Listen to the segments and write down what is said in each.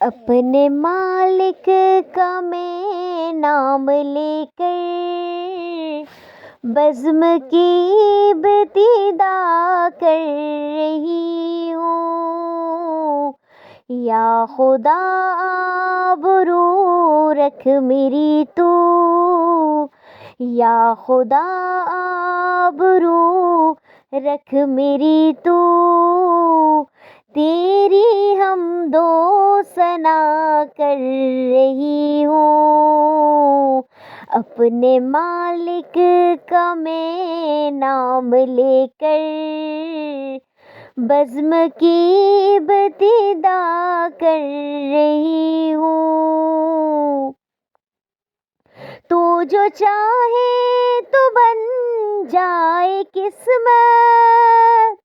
اپنے مالک کا میں نام لے کر بزم کی ابتدا کر رہی ہوں. یا خدا آبرو رکھ میری تو، یا خدا آبرو رکھ میری تو، تیری حمد و ثنا کر رہی ہوں. اپنے مالک کا میں نام لے کر بزم کی ابتدا کر رہی ہوں. تو جو چاہے تو بن جائے قسمت،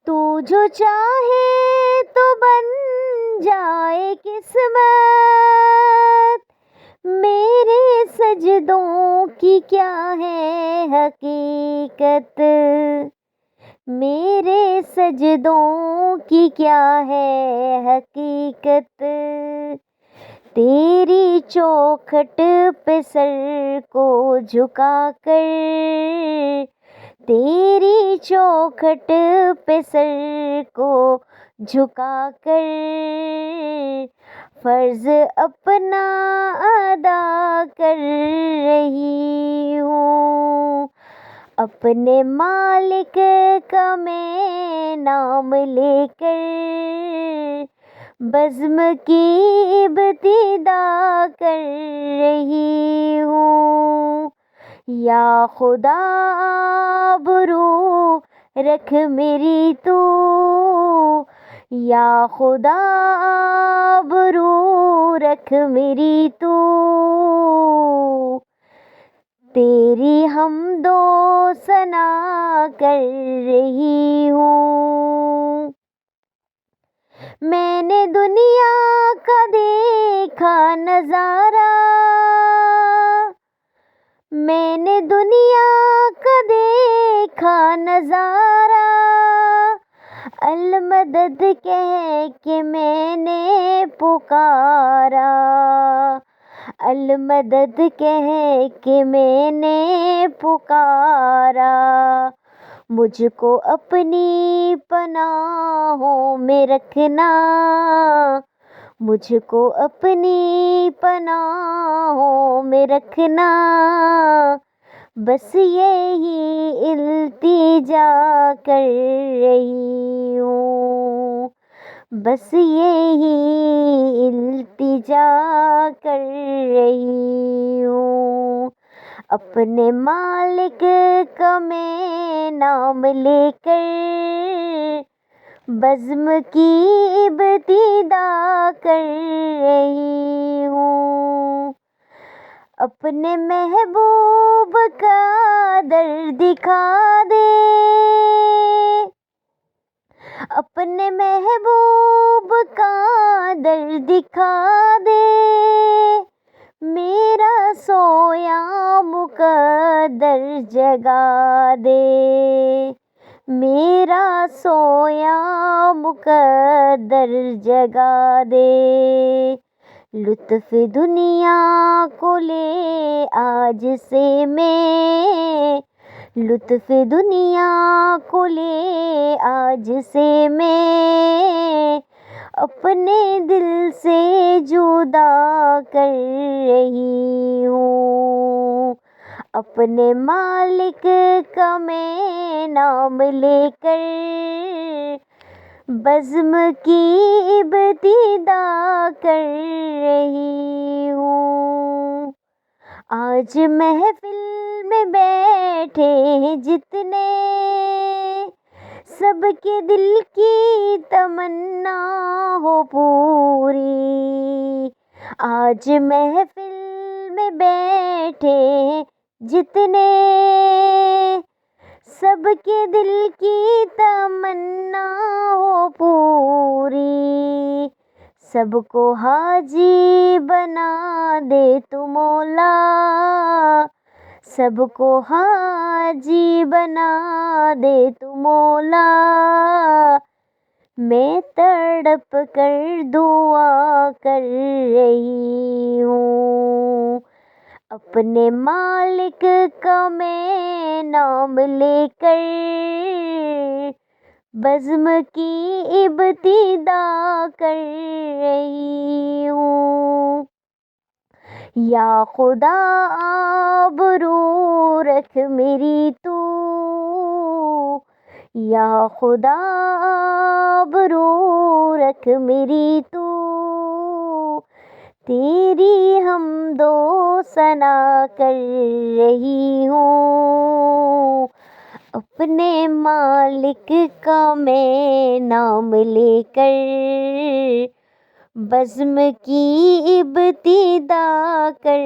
تو جو چاہے تو بن جائے قسمت. میرے سجدوں کی کیا ہے حقیقت، میرے سجدوں کی کیا ہے حقیقت. تیری چوکھٹ پہ سر کو جھکا کر، تیری چوکھٹ پہ سر کو جھکا کر فرض اپنا ادا کر رہی ہوں. اپنے مالک کا میں نام لے کر بزم کی ابتدا کر رہی ہوں. یا خدا آبرو رکھ میری تو، یا خدا آبرو رکھ میری تو، تیری حمد و ثنا کر رہی ہوں. میں نے دنیا کا دیکھا نظارہ، میں نے دنیا کا دیکھا نظارہ، المدد کہہ کے میں نے پکارا، المدد کہہ کے میں نے پکارا. مجھ کو اپنی پناہوں میں رکھنا، مجھ کو اپنی پناہوں میں رکھنا، بس یہی التجا کر رہی ہوں، بس یہی التجا کر رہی ہوں. اپنے مالک کا میں نام لے کر بزم کی ابتدا کر رہی ہوں. اپنے محبوب کا در دکھا دے، اپنے محبوب کا در دکھا دے، میرا سویا مقدر جگا دے، میرا سویا مقدر جگا دے. لطف دنیا کو لے آج سے میں، لطف دنیا کو لے آج سے میں، اپنے دل سے جدا کر رہی ہوں. اپنے مالک کا میں نام لے کر بزم کی ابتدا کر رہی ہوں. آج محفل میں بیٹھے ہیں جتنے، سب کے دل کی تمنا ہو پوری. آج محفل میں بیٹھے ہیں جتنے، سب کے دل کی تمنا ہو پوری. سب کو حاجی بنا دے تو مولا، سب کو حاجی بنا دے تو مولا. میں تڑپ کر دعا کر رہی ہوں، اپنے مالک کا میں نام لے کر بزم کی ابتدا کر رہی ہوں۔ یا خدا آبرو رکھ میری تو، یا خدا آبرو رکھ میری تو، تیری حمد و ثنا کر رہی ہوں، اپنے مالک کا میں نام لے کر بزم کی ابتدا کر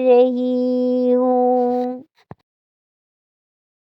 رہی ہوں۔